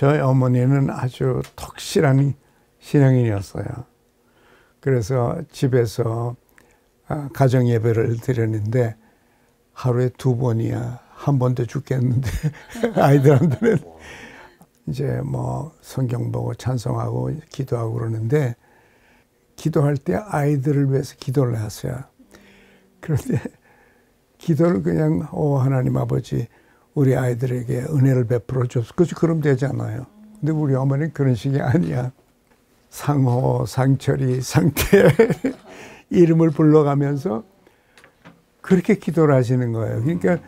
저희 어머니는 아주 톡실한 신앙인이었어요. 그래서 집에서 가정 예배를 드렸는데 하루에 2번이야. 한 번도 죽겠는데 아이들한테는 이제 뭐 성경 보고 찬송하고 기도하고 그러는데 기도할 때 아이들을 위해서 기도를 했어요. 그런데 기도를 그냥 하나님 아버지 우리 아이들에게 은혜를 베풀어 줬어. 그럼 되잖아요. 근데 우리 어머니는 그런 식이 아니야. 상호, 상철이, 상태 이름을 불러가면서 그렇게 기도를 하시는 거예요. 그러니까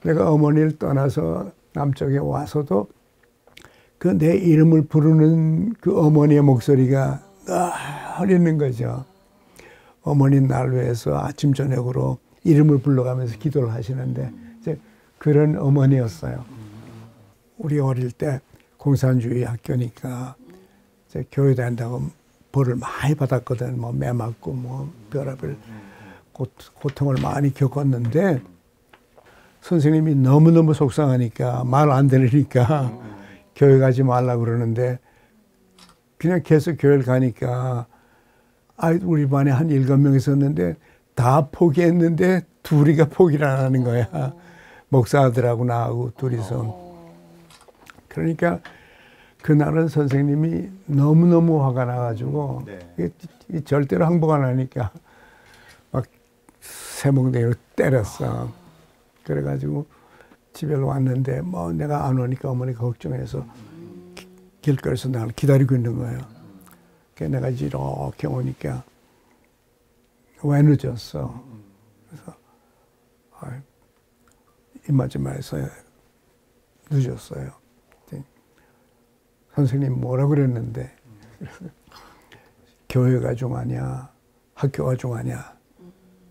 내가 어머니를 떠나서 남쪽에 와서도 그 내 이름을 부르는 그 어머니의 목소리가 늘 있는 거죠. 어머니 날 위해서 아침 저녁으로 이름을 불러가면서 기도를 하시는데 이제 그런 어머니였어요. 우리 어릴 때 공산주의 학교니까 이제 교회 다닌다고 벌을 많이 받았거든. 뭐 매 맞고 뭐 별의별 고통을 많이 겪었는데 선생님이 너무너무 속상하니까 말 안 들으니까 교회 가지 말라 그러는데 그냥 계속 교회를 가니까 우리 반에 한 7명 있었는데 다 포기했는데 둘이가 포기를 안 하는 거야. 목사들하고 나하고 둘이서. 그러니까 그날은 선생님이 너무너무 화가 나가지고 절대로 항복 안 하니까 막 세몽댕이로 때렸어. 그래가지고 집에 왔는데 뭐 내가 안 오니까 어머니가 걱정해서 길거리에서 나를 기다리고 있는 거예요. 그래서 내가 이렇게 오니까 왜 늦었어? 그래서 이마저마해서 늦었어요. 선생님 뭐라 그랬는데 교회가 중하냐 학교가 중하냐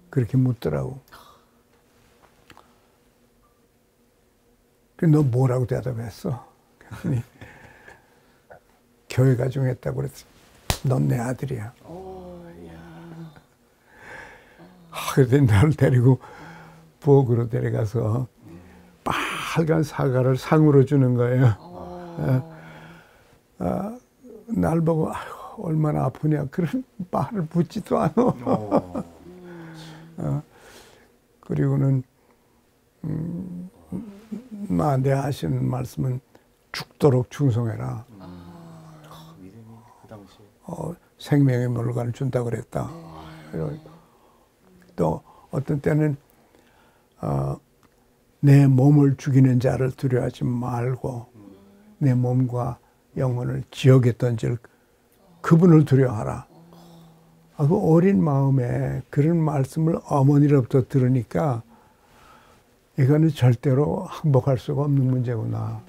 그렇게 묻더라고. 너 뭐라고 대답했어? 그랬더니 교회가 중했다고 그랬어. 넌 내 아들이야. 그랬더니 나를 데리고 부엌으로 데려가서 빨간 사과를 상으로 주는 거예요. 날 보고 얼마나 아프냐 그런 말을 묻지도 않아. 그리고는 나한테 하시는 말씀은 죽도록 충성해라. 믿음이 그 당시 생명의 물건을 준다고 그랬다. 또 어떤 때는 내 몸을 죽이는 자를 두려워하지 말고 내 몸과 영혼을 지옥에 던질 그분을 두려워하라. 그 어린 마음에 그런 말씀을 어머니로부터 들으니까 이거는 절대로 항복할 수가 없는 문제구나.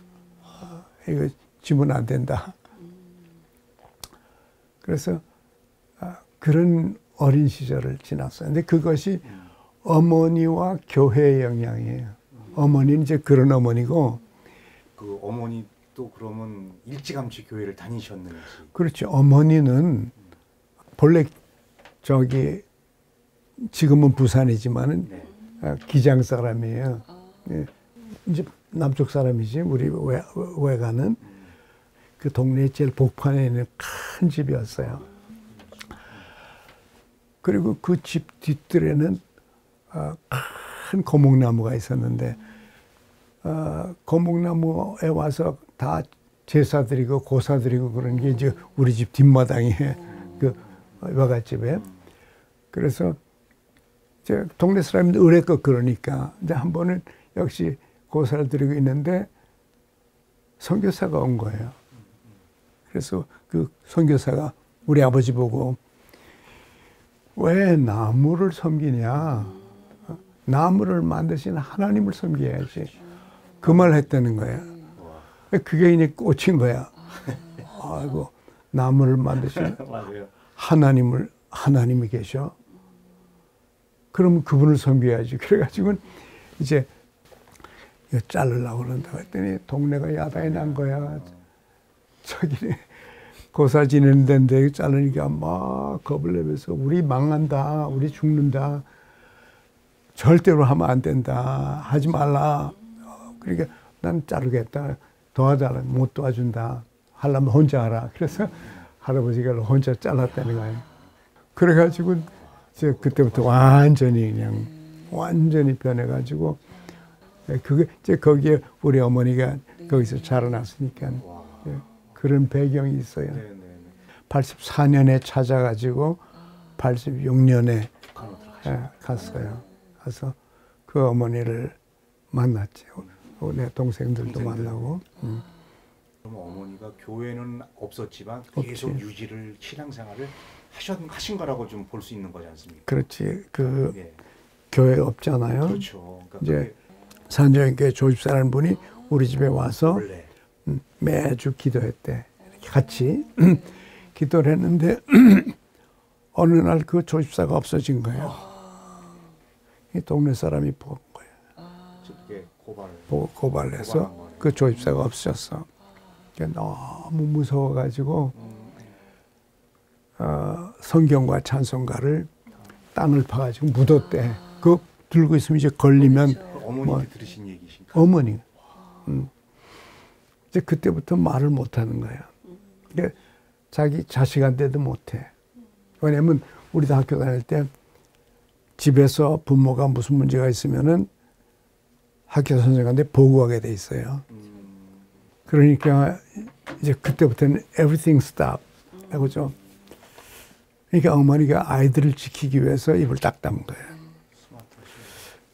이거 지면 안 된다. 그래서 그런 어린 시절을 지났어요. 근데 그것이 어머니와 교회의 영향이에요. 어머니는 이제 그런 어머니고. 그 어머니도 그러면 일찌감치 교회를 다니셨는지. 그렇죠. 어머니는 본래 지금은 부산이지만은 기장 사람이에요. 이제 남쪽 사람이지. 우리 외가는 그 동네 제일 복판에 있는 큰 집이었어요. 그리고 그 집 뒷뜰에는 큰 고목나무가 있었는데 고목나무에 와서 다 제사 드리고 고사 드리고 그런 게 이제 우리 집 뒷마당에 그 외갓집에. 그래서 이제 동네 사람들 의뢰껏 그러니까 이제 한 번은 역시 고사를 드리고 있는데 선교사가 온 거예요. 그래서 그 선교사가 우리 아버지 보고 왜 나무를 섬기냐? 나무를 만드신 하나님을 섬겨야지. 그 말을 했다는 거야. 그게 이제 꽂힌 거야. 아이고, 나무를 만드신 하나님이 계셔. 그럼 그분을 섬겨야지. 그래가지고 이제 이거 자르려고 그런다고 했더니 동네가 야단이 난 거야. 저기네 고사 지내는 데인데 자르니까 막 겁을 내면서 우리 망한다. 우리 죽는다. 절대로 하면 안 된다. 하지 말라. 그러니까 난 자르겠다. 도와달라. 못 도와준다. 하려면 혼자 하라. 그래서 할아버지가 혼자 잘랐다는 거예요. 그래가지고 저 그때부터 완전히 그냥 완전히 변해가지고 그게 이제 거기에 우리 어머니가 거기서 자라났으니까 그런 배경이 있어요. 84년에 찾아가지고 86년에 갔어요. 가서 그 어머니를 만났죠. 내 동생들도 만나고. 그럼 어머니가 교회는 없었지만 계속 없지. 유지를 신앙생활을 하신 거라고 좀 볼 수 있는 거지 않습니까? 그렇지. 그 예. 교회 없잖아요. 그렇죠. 그러니까 이제 산정교회 조집사라는 분이 우리 집에 와서 원래 매주 기도했대. 같이 기도를 했는데 어느 날 그 조집사가 없어진 거예요. 이 동네 사람이 본 거예요. 그게 고발해서 그 조집사가 없어졌어. 그러니까 너무 무서워가지고 성경과 찬송가를 땅을 파가지고 묻었대. 그거 들고 있으면 이제 걸리면 어머니한테 들으신 얘기신가? 어머니. 이제 그때부터 말을 못하는 거야. 그러니까 자기 자식한테도 못해. 왜냐면 우리도 학교 다닐 때 집에서 부모가 무슨 문제가 있으면은 학교 선생님한테 보고하게 돼 있어요. 그러니까 이제 그때부터는 everything stop. 그죠? 그러니까 어머니가 아이들을 지키기 위해서 입을 딱 담은 거예요.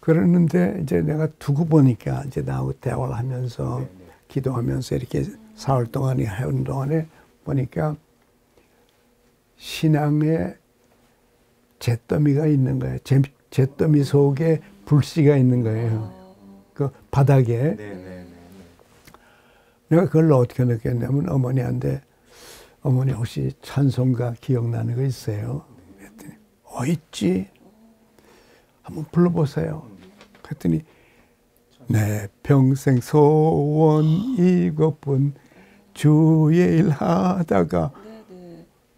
그랬는데 이제 내가 두고 보니까 이제 나하고 대화를 하면서 기도하면서 이렇게 사흘 동안에 해온 동안에 보니까 신앙의 잿더미가 있는 거예요. 잿더미 속에 불씨가 있는 거예요. 그 바닥에. 내가 그걸 어떻게 느꼈냐면 어머니한테 어머니 혹시 찬송가 기억나는 거 있어요? 그랬더니 있지. 한번 불러보세요. 그랬더니 내 평생 소원 이것뿐 주의 일 하다가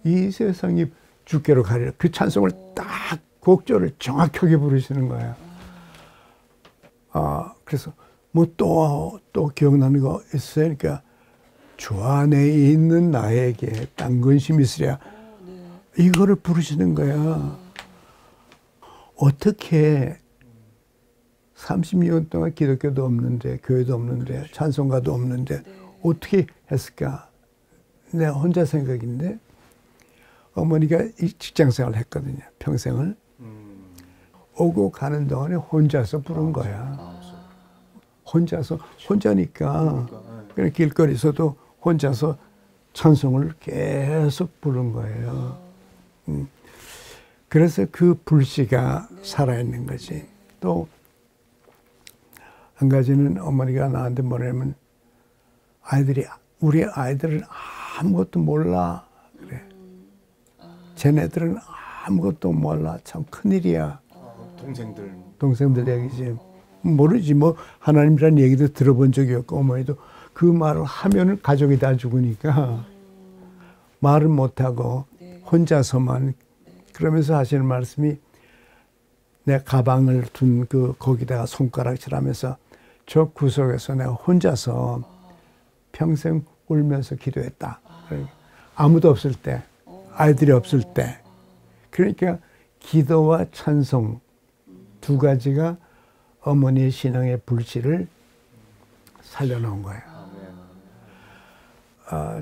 이 세상이 주께로 가리라. 그 찬송을 딱 곡조를 정확하게 부르시는 거야. 그래서 뭐 또 기억나는 거 있어요? 그러니까 주 안에 있는 나에게 딴 근심이 있으랴. 이거를 부르시는 거야. 어떻게 30년 동안 기독교도 없는데 교회도 없는데 찬송가도 없는데 어떻게 했을까? 내가 혼자 생각인데 어머니가 이 직장생활을 했거든요. 평생을. 오고 가는 동안에 혼자서 부른 거야. 혼자니까 그냥 길거리에서도 혼자서 찬송을 계속 부른 거예요. 그래서 그 불씨가 살아있는 거지. 또 한 가지는 어머니가 나한테 뭐냐면 우리 아이들은 아무것도 몰라. 그래. 쟤네들은 아무것도 몰라. 참 큰일이야. 동생들 얘기지. 모르지 뭐 하나님이라는 얘기도 들어본 적이 없고 어머니도 그 말을 하면은 가족이 다 죽으니까 말을 못하고 혼자서만 그러면서 하시는 말씀이 내 가방을 둔 거기다가 손가락질하면서 저 구석에서 내가 혼자서 평생 울면서 기도했다. 아무도 없을 때, 아이들이 없을 때. 그러니까 기도와 찬송 두 가지가 어머니의 신앙의 불씨를 살려놓은 거예요.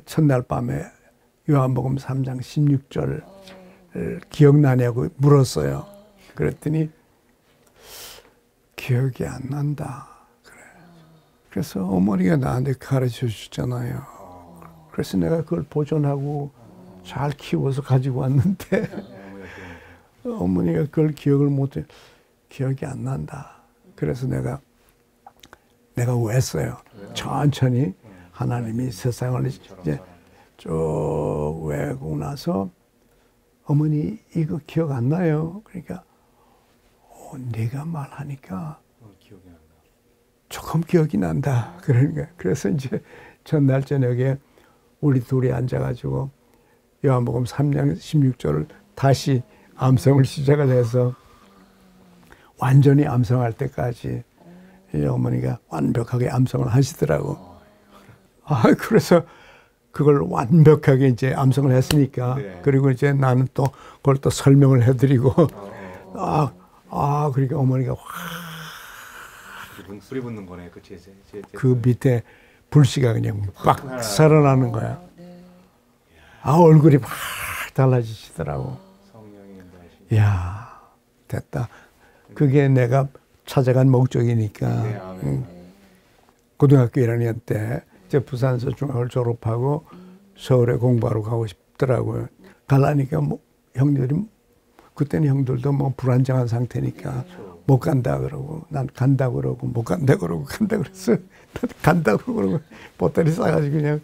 첫날 밤에 요한복음 3장 16절 기억나냐고 물었어요. 그랬더니 기억이 안 난다. 그래. 그래서 어머니가 나한테 가르쳐 주잖아요. 그래서 내가 그걸 보존하고 잘 키워서 가지고 왔는데 어머니가 그걸 기억을 못해. 기억이 안 난다. 그래서 내가 외웠어요. 천천히 하나님이 세상을 이제 쭉 외우고 나서 어머니 이거 기억 안 나요? 그러니까 네가 말하니까 조금 기억이 난다. 그러니까 그래서 이제 전날 저녁에 우리 둘이 앉아가지고 요한복음 3장 16절을 다시 암송을 시작을 해서 완전히 암송할 때까지 이 어머니가 완벽하게 암송을 하시더라고. 그래서 그걸 완벽하게 이제 암송을 했으니까 네. 그리고 이제 나는 또 그걸 또 설명을 해드리고 그러니까 어머니가 확 소리 붙는 거네. 그 그 밑에 불씨가 그냥 빡 살아나는 거야. 얼굴이 확 달라지시더라고. 이야, 됐다. 그게 내가 찾아간 목적이니까. 고등학교 1학년 때 이제 부산서 중학을 졸업하고 서울에 공부하러 가고 싶더라고요. 가려니까 뭐 형들이 그때는 형들도 뭐 불안정한 상태니까 못 간다 그러고 난 간다 그러고 못 간다 그러고 간다 그래서 간다 그러고 보따리 싸가지고 그냥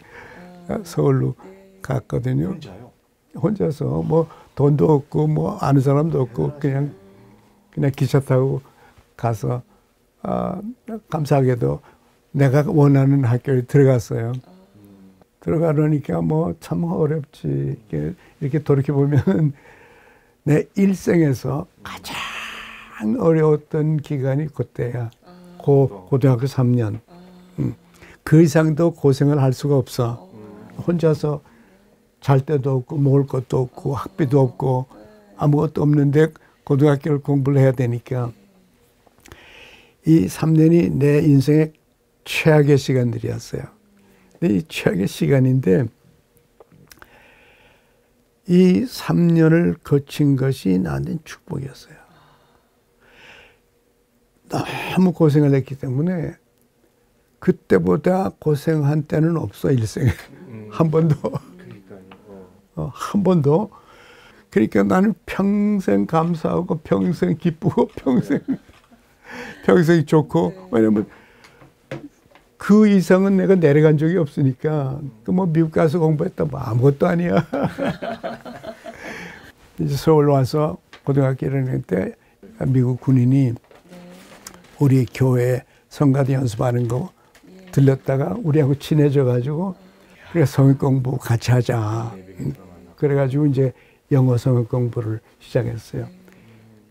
서울로 갔거든요. 혼자요? 혼자서 뭐 돈도 없고 뭐 아는 사람도 없고 그냥 기차 타고 가서 감사하게도 내가 원하는 학교에 들어갔어요. 들어가려니까 뭐 참 어렵지. 이렇게 돌이켜보면 내 일생에서 가장 어려웠던 기간이 그때야. 고등학교 3년. 그 이상도 고생을 할 수가 없어. 혼자서 잘 데도 없고 먹을 것도 없고 학비도 없고 아무것도 없는데 고등학교를 공부를 해야 되니까 이 3년이 내 인생의 최악의 시간들이었어요. 이 최악의 시간인데 이 3년을 거친 것이 나한테는 축복이었어요. 너무 고생을 했기 때문에 그때보다 고생한 때는 없어 일생에. 한 번도. 한 번도. 그러니까 나는 평생 감사하고 평생 기쁘고 평생 좋고 왜냐면 그 이상은 내가 내려간 적이 없으니까 그 뭐 미국 가서 공부했다 뭐 아무것도 아니야. 이제 서울 와서 고등학교 1학년 때 미국 군인이 우리 교회 성가대 연습하는 거 들렸다가 우리하고 친해져 가지고 그래 성역 공부 같이 하자. 그래가지고 이제 영어 성역 공부를 시작했어요.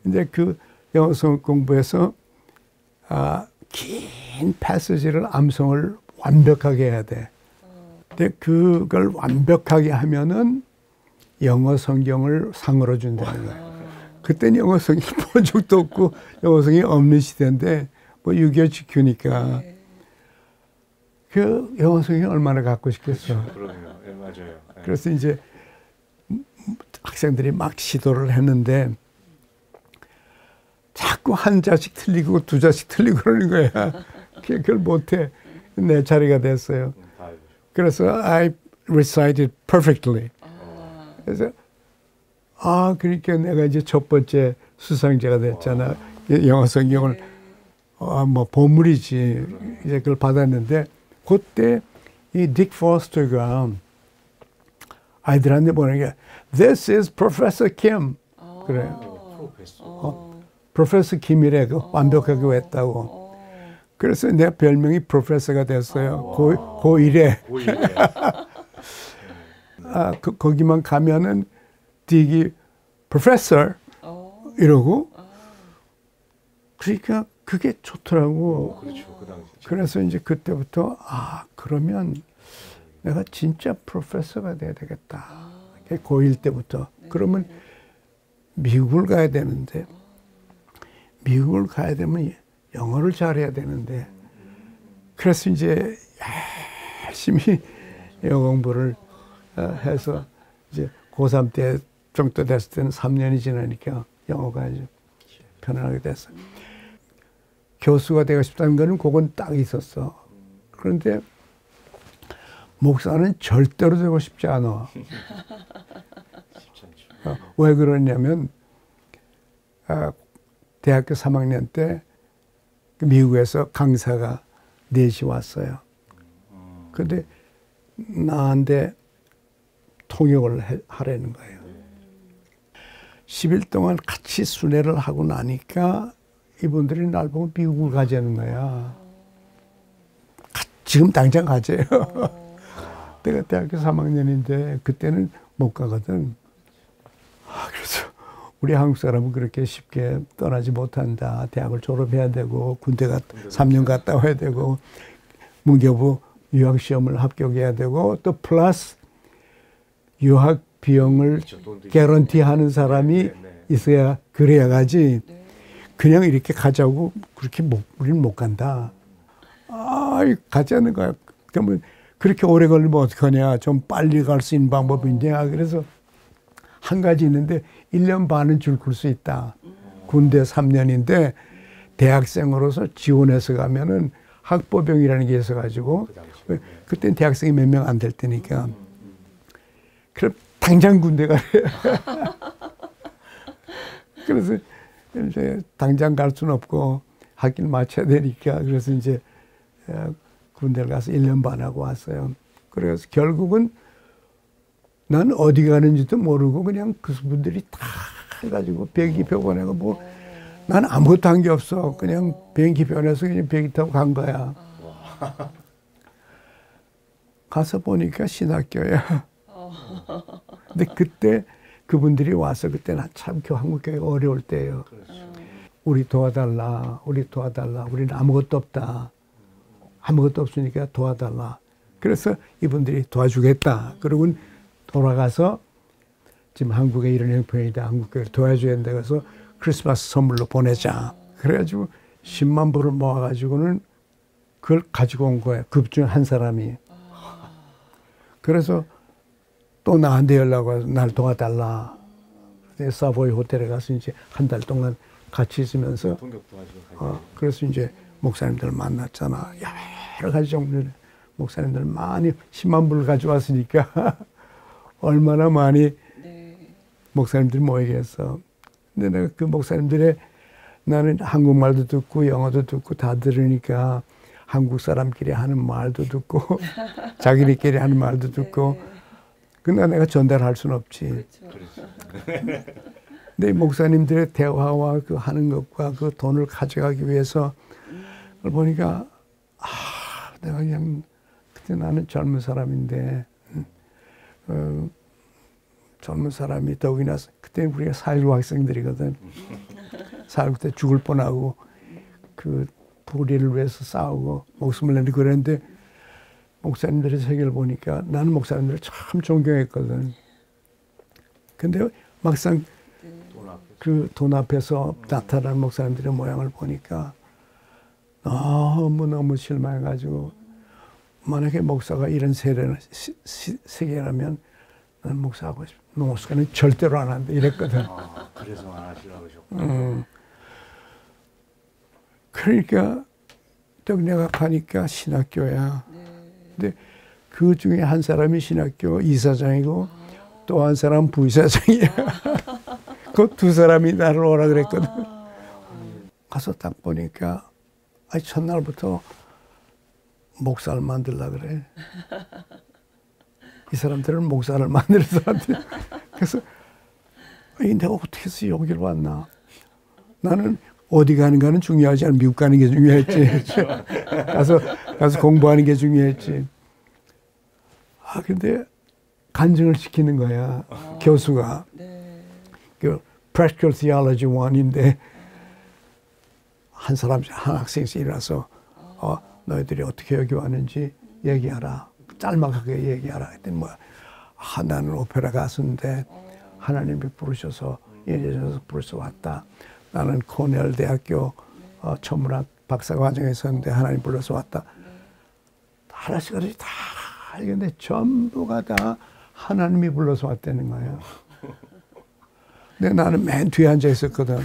근데 그 영어 성역 공부에서 긴 패시지를 암송을 완벽하게 해야 돼. 근데 그걸 완벽하게 하면은 영어 성경을 상으로 준다는 거야. 그때는 영어 성경이 본 적도 없고 영어 성경이 없는 시대인데 뭐 6.25 지키니까 그 영어 성경이 얼마나 갖고 싶겠어. 그럼요. 네, 맞아요. 네. 그래서 이제 학생들이 막 시도를 했는데 자꾸 한 자씩 틀리고 두 자씩 틀리고 그러는 거야. 그걸 못해. 내 차례가 됐어요. 그래서 I recited perfectly. 그래서 그러니까 내가 이제 첫 번째 수상자가 됐잖아. 영어 성경을 뭐 보물이지. 이제 그걸 받았는데 그때 이 딕 포스터가 아이들한테 보는 게 This is Professor Kim. 그래. 프로페서 김이래. 완벽하게 했다고. 그래서 내 별명이 프로페서가 됐어요. 고1에. 거기만 가면은 딕이 프로페서 이러고 그러니까 그게 좋더라고. 그렇죠. 그 당시. 그래서 이제 그때부터 그러면 내가 진짜 프로페서가 돼야 되겠다. 고1 때부터. 그러면 미국을 가야 되는데 미국을 가야 되면 영어를 잘해야 되는데 그래서 이제 열심히 영어 공부를 해서 이제 고3 때 정도 됐을 때는 3년이 지나니까 영어가 아주 편안하게 됐어요. 교수가 되고 싶다는 거는 그건 딱 있었어. 그런데 목사는 절대로 되고 싶지 않아. 왜 그러냐면 대학교 3학년 때 미국에서 강사가 넷이 왔어요. 근데 나한테 통역을 하라는 거예요. 10일 동안 같이 순회를 하고 나니까 이분들이 날 보고 미국을 가자는 거야. 지금 당장 가재요. 내가 대학교 3학년인데 그때는 못 가거든. 그래서 우리 한국 사람은 그렇게 쉽게 떠나지 못한다. 대학을 졸업해야 되고 군대 3년 갔다 와야 되고 문교부 유학 시험을 합격해야 되고 또 플러스 유학 비용을 그렇죠. 개런티하는 사람이 있어야 그래야 가지. 그냥 이렇게 가자고 그렇게 우리는 못 간다. 가지 않는 거야. 그러면 그렇게 오래 걸리면 어떡하냐. 좀 빨리 갈 수 있는 방법이 있냐. 그래서 한 가지 있는데 1년 반은 줄 걸 수 있다. 군대 3년인데 대학생으로서 지원해서 가면은 학보병이라는 게 있어가지고 그때는 대학생이 몇 명 안 될 때니까 그럼 당장 군대 가래. 그래서 이제 당장 갈 수는 없고 학기를 마쳐야 되니까 그래서 이제 군대를 가서 1년 반 하고 왔어요. 그래서 결국은 난 어디 가는지도 모르고 그냥 그 분들이 다 해가지고 비행기표 보내고 뭐 난 아무것도 한 게 없어. 그냥 비행기 변해서 그냥 비행기 타고 간 거야. 가서 보니까 신학교야. 근데 그때 그분들이 와서 그때는 참 한국 교회가 어려울 때예요. 우리 도와달라. 우리 도와달라. 우리는 아무것도 없다. 아무것도 없으니까 도와달라. 그래서 이분들이 도와주겠다. 그러고 돌아가서 지금 한국에 이런 형편이다. 한국 교회를 도와줘야 된다. 그래서 크리스마스 선물로 보내자. 그래가지고 10만 불을 모아가지고는 그걸 가지고 온 거예요. 그 중 한 사람이. 그래서 또 나한테 연락 와서 날 도와달라. 사보이 호텔에 가서 이제 한 달 동안 같이 있으면서 그래서 이제 목사님들 만났잖아. 여러 가지 종류의 목사님들 많이 10만 불을 가져왔으니까 얼마나 많이 목사님들이 모이겠어. 근데 내가 그 목사님들의 나는 한국말도 듣고 영어도 듣고 다 들으니까 한국 사람끼리 하는 말도 듣고 자기들끼리 하는 말도 듣고 그러나 내가 전달할 수는 없지. 근데 목사님들의 대화와 그 하는 것과 그 돈을 가져가기 위해서 그걸 보니까 내가 그냥 그때 나는 젊은 사람인데 젊은 사람이 더욱이나 그때 우리가 4.19 학생들이거든. 4.19 때 죽을 뻔하고 그 불의를 위해서 싸우고 목숨을 내는 그랬는데 목사님들의 세계를 보니까 나는 목사님들을 참 존경했거든. 근데 막상 그 돈 앞에서 나타나는 목사님들의 모양을 보니까 너무 실망해가지고 만약에 목사가 이런 세계라면 나는 목사하고 싶어. 목사는 절대로 안 한다 이랬거든. 그래서 안 하시려고 하셨구나. 그러니까 또 내가 가니까 신학교야. 근데 그 중에 한 사람이 신학교 이사장이고 또 한 사람 부이사장이야. 그 두 사람이 나를 오라 그랬거든. 가서 딱 보니까 첫날부터 목사를 만들라 그래. 이 사람들은 목사를 만들어서 한대. 그래서 내가 어떻게 해서 여기로 왔나. 나는 어디 가는가는 중요하지 않아. 미국 가는 게 중요했지. 가서 공부하는 게 중요했지. 근데 간증을 시키는 거야. 교수가. 그 Practical Theology 1인데 한 학생이 일어나서 너희들이 어떻게 여기 왔는지 얘기하라. 짤막하게 얘기하라. 했더니 나는 오페라 가수인데 하나님이 부르셔서 예전에서 부르셔서 왔다. 나는 코넬 대학교 천문학 박사 과정에 있었는데 하나님 불러서 왔다. 하나씩 다 알겠는데 전부가 다 하나님이 불러서 왔다는 거예요. 근데 나는 맨 뒤에 앉아 있었거든.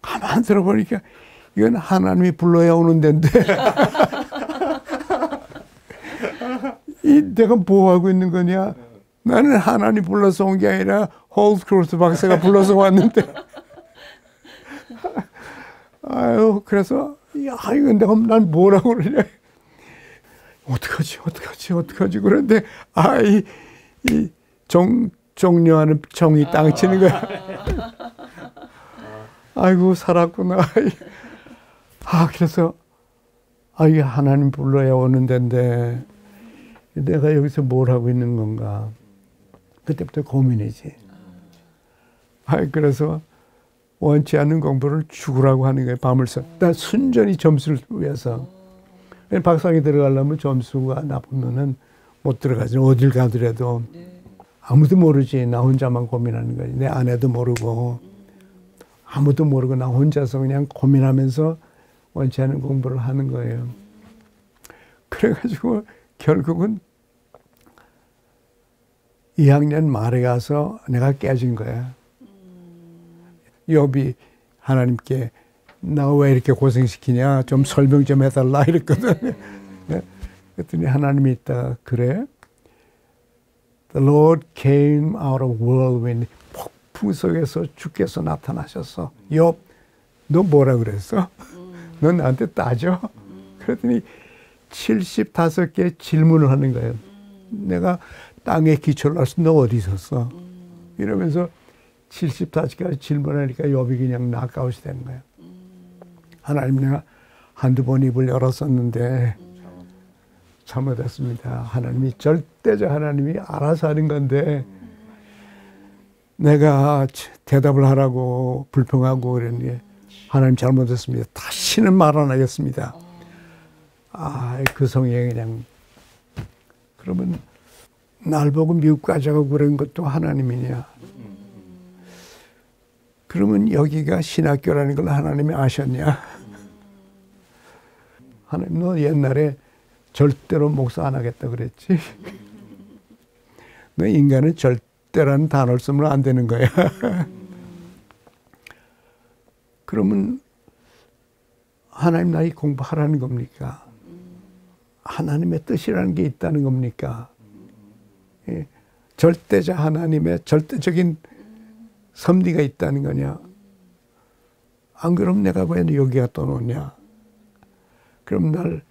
가만 들어보니까 이건 하나님이 불러야 오는 데인데 내가 뭐 하고 있는 거냐? 나는 하나님 불러서 온 게 아니라 홀드크로스 박사가 불러서 왔는데 그래서 이건 내가 난 뭐라고 그러냐? 어떡하지 그런데 이 종려하는 정이 땅 치는 거야. 아이고 살았구나. 그래서 이게 하나님 불러야 오는 데인데 내가 여기서 뭘 하고 있는 건가. 그때부터 고민이지. 그래서 원치 않는 공부를 죽으라고 하는 거예요. 밤을 새. 난 순전히 점수를 위해서. 박사학위 들어가려면 점수가 나쁘면은 못 들어가지. 어딜 가더라도. 아무도 모르지. 나 혼자만 고민하는 거지. 내 아내도 모르고. 아무도 모르고 나 혼자서 그냥 고민하면서 원치 않은 공부를 하는 거예요. 그래가지고 결국은 2학년 말에 가서 내가 깨진 거야. 욥이 하나님께 나 왜 이렇게 고생시키냐 좀 설명 좀 해달라 이랬거든. 그랬더니 하나님이 있다 그래. The Lord came out of whirlwind. 폭풍 속에서 주께서 나타나셨어. 욥, 너 뭐라 그랬어? 너 나한테 따져? 그랬더니 75개 질문을 하는 거예요. 내가 땅에 기초를 할 수 너 어디 있었어? 이러면서 75가지 질문하니까 욥이 그냥 낙아웃이 된 거예요. 하나님 내가 한두 번 입을 열었었는데 잘못했습니다. 하나님이 절대적 하나님이 알아서 하는 건데 내가 대답을 하라고 불평하고 그랬는데 하나님 잘못했습니다. 다시는 말 안 하겠습니다. 아, 그 성에 그냥 그러면 날 보고 미국 가자고 그런 것도 하나님이냐? 그러면 여기가 신학교라는 걸 하나님이 아셨냐? 하나님 너 옛날에 절대로 목사 안 하겠다 그랬지? 너 인간은 절대라는 단어를 쓰면 안 되는 거야. 그러면 하나님 나이 공부하라는 겁니까? 하나님의 뜻이라는 게 있다는 겁니까? 예. 절대자 하나님의 절대적인 섭리가 있다는 거냐? 안 그럼 내가 왜 여기 갖다 놓냐? 그럼 날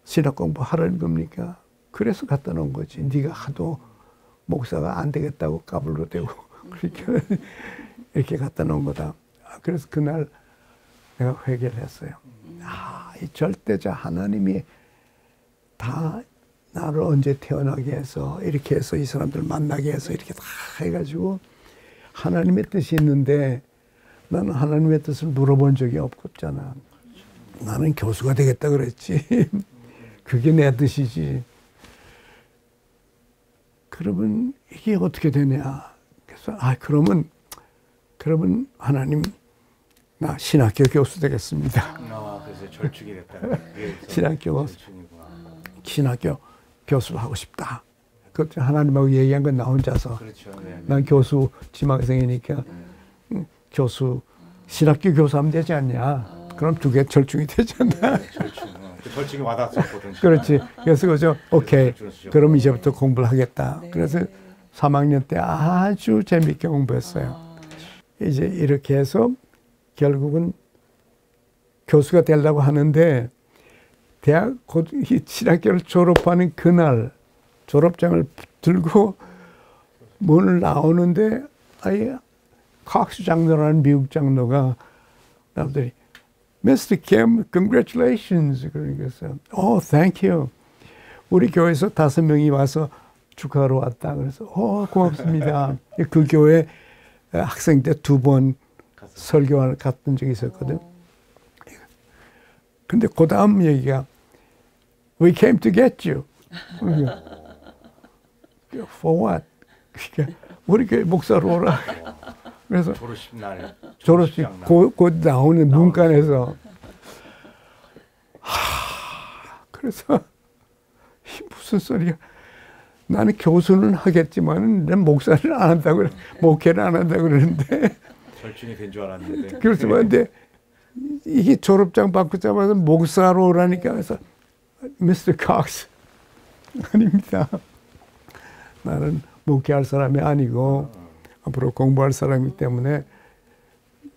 신학 공부하라는 겁니까? 그래서 갖다 놓은 거지. 네가 하도 목사가 안 되겠다고 까불러대고 그렇게 이렇게 갖다 놓은 거다. 그래서 그날 내가 회개를 했어요. 아, 이 절대자 하나님이 다 나를 언제 태어나게 해서 이렇게 해서 이 사람들 만나게 해서 이렇게 다 해가지고 하나님의 뜻이 있는데 나는 하나님의 뜻을 물어본 적이 없잖아. 나는 교수가 되겠다 그랬지. 그게 내 뜻이지. 그러면 이게 어떻게 되냐. 그래서 그러면 하나님 나 신학교 교수 되겠습니다. 그래서 절충이 됐다. 신학교 교수를 하고 싶다. 그 하나님하고 얘기한 건 나 혼자서. 그렇죠. 네. 난 교수 지망생이니까 교수 신학교 교수하면 되지 않냐. 그럼 두 개 절충이 되잖아. 네, 절충이 와닿았거든. 그렇지. 그래서 그죠. 오케이. 그럼 이제부터 공부를 하겠다. 그래서 3학년 때 아주 재밌게 공부했어요. 이제 이렇게 해서 결국은 교수가 되려고 하는데 대학 신학교를 졸업하는 그날 졸업장을 들고 문을 나오는데 아예 칵스 장로라는 미국 장로가 나들이 Mr. Kim, congratulations. 그러겠어요. Thank you. 우리 교회에서 5명이 와서 축하하러 왔다. 그래서 고맙습니다. 그 교회 학생 때 2번 설교를 갔던 적이 있었거든. 근데 그 다음 얘기가 We came to get you. For what? 그러니까 우리 교회 목사로 오라. 그래서 졸업식 날 졸업식 곧 나오는 문간에서 그래서 무슨 소리야? 나는 교수는 하겠지만 난 목사를 안 한다고 그래. 목회를 안 한다고 그러는데 절충이 된 줄 알았는데. 그래서 근데 이게 졸업장 받고자마자 목사로 오라니까 그래서 Mr. Cox 아닙니다. 나는 목회할 사람이 아니고 앞으로 공부할 사람이기 때문에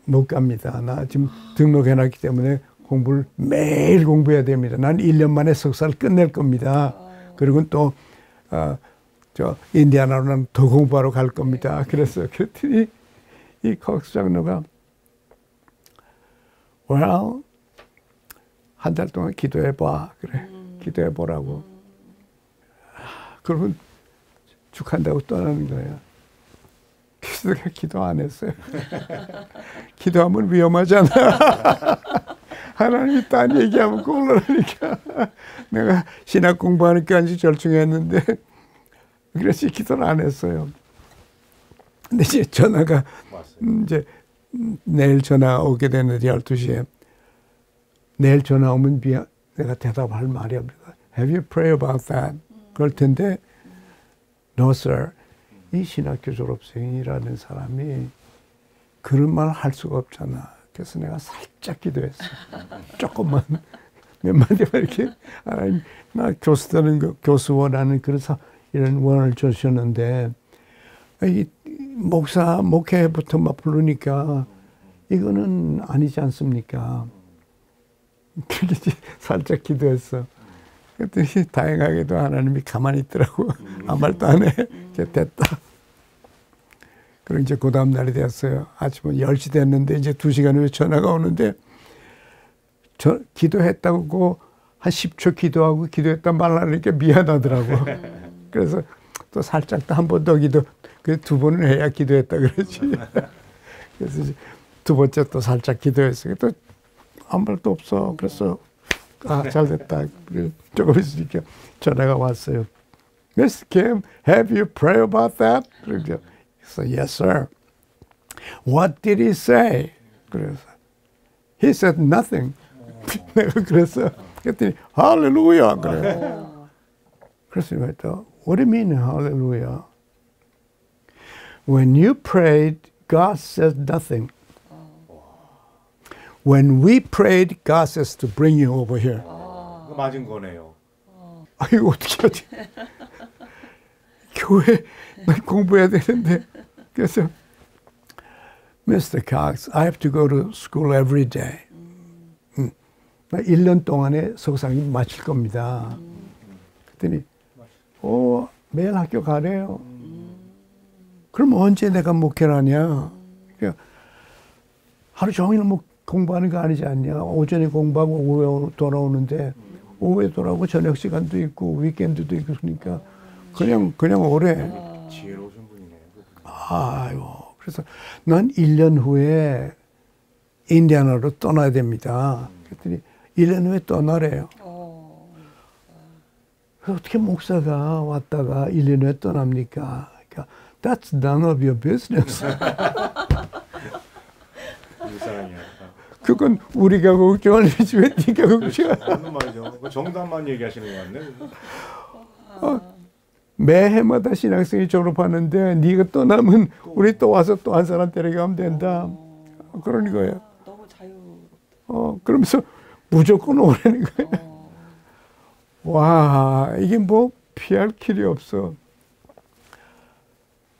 못 갑니다. 나 지금 등록해놨기 때문에 공부를 매일 공부해야 됩니다. 난 1년 만에 석사를 끝낼 겁니다. 그리고 또 저 인디아나로는 더 공부하러 갈 겁니다. 그랬더니 이 콕스 장로가 well 한 달 동안 기도해봐. 그래. 기도해보라고. 그러면 축한다고 떠나는 거예요. 그래서 내가 기도 안 했어요. 기도하면 위험하잖아. 하나님이 딴 얘기하면 꼴러니까 내가 신학 공부하니까 아주 절충했는데 그래서 기도를 안 했어요. 근데 이제 전화가 이제 내일 전화 오게 되는데 12시에 내일 전화 오면 내가 대답할 말이 없어요. Have you prayed about that? 그럴 텐데 No sir. 이 신학교 졸업생이라는 사람이 그런 말 할 수가 없잖아. 그래서 내가 살짝 기도했어. 조금만 몇 마디만 이렇게 하나님 나 교수 되는 거 교수 원하는 그래서 이런 원을 주셨는데 이 목사 목회부터 막 부르니까 이거는 아니지 않습니까? 그렇게 살짝 기도했어. 그랬더니 다행하게도 하나님이 가만히 있더라고. 아무 말도 안 해. 이제 됐다. 그리고 이제 그 다음 날이 됐어요. 아침 10시 됐는데 이제 2시간 후에 전화가 오는데 기도했다고 한 10초 기도하고 기도했다 말하니까 미안하더라고. 그래서 또 살짝 또 한 번 더 기도. 그래서 2번을 해야 기도했다 그러지. 그래서 이제 2번째 또 살짝 기도했어요. 또 아무 말도 없어. 그래서 잘 됐다. 조금 있으니까 전화가 왔어요. Mr. Kim, have you prayed about that? 그래서 yes, sir. What did he say? 그래서 he said nothing. 내가 그래서 그랬더니 할렐루야 그래. 그래서 내가 또 What do you mean hallelujah? When you prayed, God said nothing. When we prayed, God says to bring you over here. 맞은 거네요. 이거 어떻게 하지? 교회 난 공부해야 되는데 그래서 Mr. Cox, I have to go to school every day. 1년 동안에 석상이 마칠 겁니다. 그랬더니 매일 학교 가래요. 그럼 언제 내가 목회를 하냐? 그러니까 하루 종일 공부하는 거 아니지 않냐? 오전에 공부하고 오후에 돌아오는데 오후에 돌아오고 저녁 시간도 있고 위켄드도 있고 그러니까 그냥 오래. 지혜로우신 분이네요. 아유, 그래서 난 1년 후에 인디애나로 떠나야 됩니다. 그랬더니 1년 후에 떠나래요. 어떻게 목사가 왔다가 1년 후에 떠납니까? 그러니까 That's none of your business. 그건 우리가 걱정할 일이지 왜 네가 걱정해? 맞는 말이죠. 정답만 얘기하시는 것 같네. 매해마다 신학생이 졸업하는데 네가 떠나면 우리 또 와서 또 한 사람 데려가면 된다. 그러는 거예요. 너무 자유롭다. 그러면서 무조건 오라는 거예요. 와, 이게 뭐 피할 길이 없어.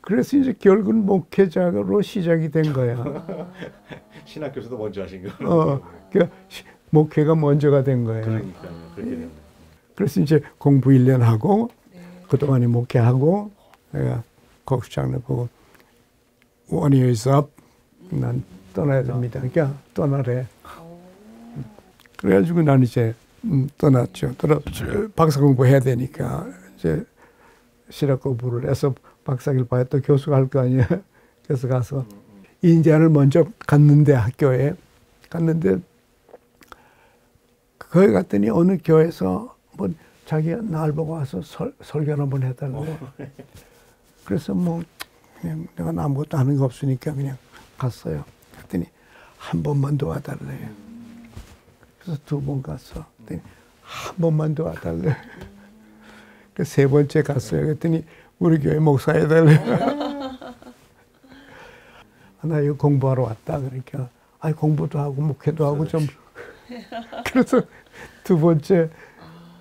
그래서 이제 결국은 목회자로 시작이 된 거야. 신학 교수도 먼저 하신 거. 그러니까 목회가 먼저가 된 거예요. 그러니까요. 그렇게 됐네. 그래서 이제 공부 1년 하고 그동안에 목회하고 내가 거기서 장로 보고 1 year is up. 난 떠나야 됩니다. 그러니까 떠나래. 그래가지고 난 이제 떠났죠. 박사 공부해야 되니까 이제 실학 공부를 해서 박사길 봐야 또 교수가 할 거 아니야. 그래서 가서 인디안을 먼저 갔는데 학교에 갔는데 거기 갔더니 어느 교회에서 뭐 자기가 날 보고 와서 설교를 한번 해달라고. 그래서 뭐 그냥 내가 아무것도 하는 거 없으니까 그냥 갔어요. 그랬더니 한 번만 도와달래. 그래서 2번 갔어. 그랬더니 한 번만 도와달래. 그래서 3번째 갔어요. 그랬더니 우리 교회 목사 해달래. 나 이거 공부하러 왔다. 그러니까 공부도 하고 목회도 하고 좀. 그래서 2번째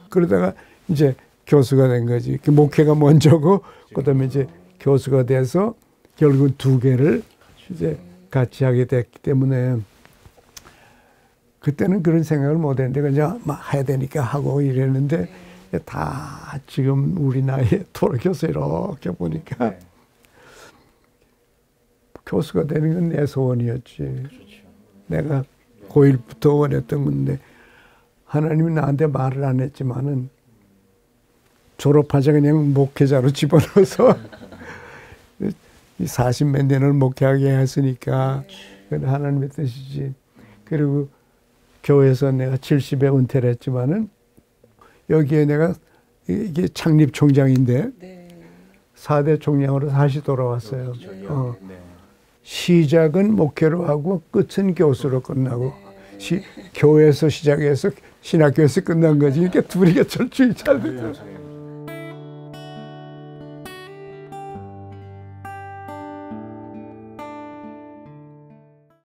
그러다가 이제 교수가 된 거지. 그 목회가 먼저고 그다음에 이제 교수가 돼서 결국 2개를 이제 같이 하게 됐기 때문에 그때는 그런 생각을 못 했는데 그냥 막 해야 되니까 하고 이랬는데 다 지금 우리 나이에 돌아켜서 이렇게 보니까 교수가 되는 건 내 소원이었지. 내가 고1부터 원했던 건데 하나님이 나한테 말을 안 했지만은 졸업하자 그냥 목회자로 집어넣어서 40몇 년을 목회하게 했으니까 그건 하나님의 뜻이지. 그리고 교회에서 내가 70에 은퇴를 했지만은 여기에 내가 이게 창립 총장인데 네. 4대 총장으로 다시 돌아왔어요. 그렇죠. 네. 시작은 목회로 하고 끝은 교수로 끝나고 교회에서 시작해서 신학교에서 끝난 거지. 그러니까 둘이가 철저히 잘 됐어요.